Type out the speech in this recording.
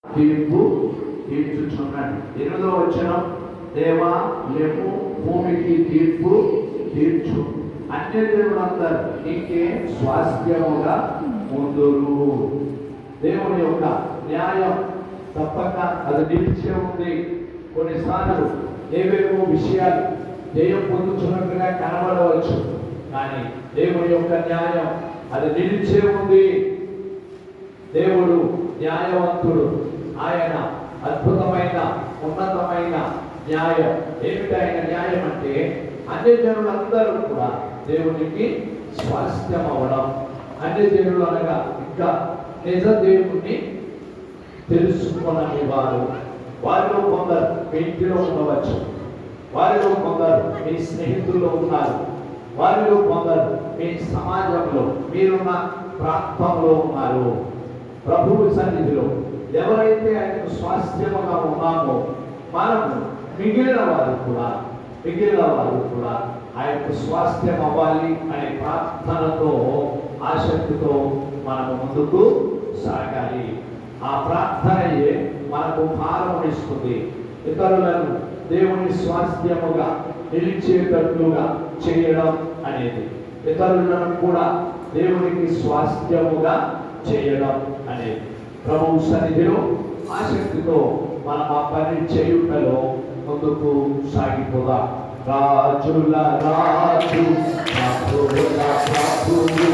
తీర్పు తీర్చుచున్నాడు. 8వ వచనం, దేవా లెమ్ము, భూమికి తీర్పు తీర్చు, అన్య దేవులందరూ నీకే స్వాస్థ్యముగా ముందురు. దేవుని యొక్క న్యాయం తప్పక అది నిలిచే ఉంది. కొన్నిసార్లు ఏవేవో విషయాలు జయం పొందుతున్నట్టుగా కనబడవచ్చు, కానీ దేవుని యొక్క న్యాయం అది నిలిచే ఉంది. దేవుడు న్యాయవంతుడు. ఆయన అద్భుతమైన ఉన్నతమైన న్యాయం. ఏమిటైన న్యాయం అంటే అన్య జనులందరూ కూడా దేవునికి స్వాస్థ్యం అవ్వడం. అన్య జనులు అనగా ఇంకా నిజ దేవుణ్ణి తెలుసుకున్నని వారిలో కొందరు మీ ఇంటిలో ఉండవచ్చు, వారిలో కొందరు మీ స్నేహితుల్లో ఉన్నారు, వారిలో కొందరు మీ సమాజంలో మీరున్న ప్రాంతంలో ఉన్నారు. ప్రభువు సన్నిధిలో ఎవరైతే ఆయనకు స్వాస్థ్యముగా ఉన్నామో మనము మిగిలిన వారు కూడా ఆయనకు స్వాస్థ్యం అవ్వాలి అనే ప్రార్థనతో ఆసక్తితో మనము ముందుకు సాగాలి. ఆ ప్రార్థనయే మనకు భారం ఇస్తుంది. ఇతరులను దేవుని స్వాస్థ్యముగా నిలిచేటట్లుగా చేయడం అనేది, ఇతరులను కూడా దేవునికి స్వాస్థ్యముగా చేయడం అనేది. ప్రభువు సన్నిధిలో ఆసక్తితో మనం ఆ పని చేయుటలో ముందుకు సాగిపోదాం. రాజుల రాజు, ప్రభువుల ప్రభువు,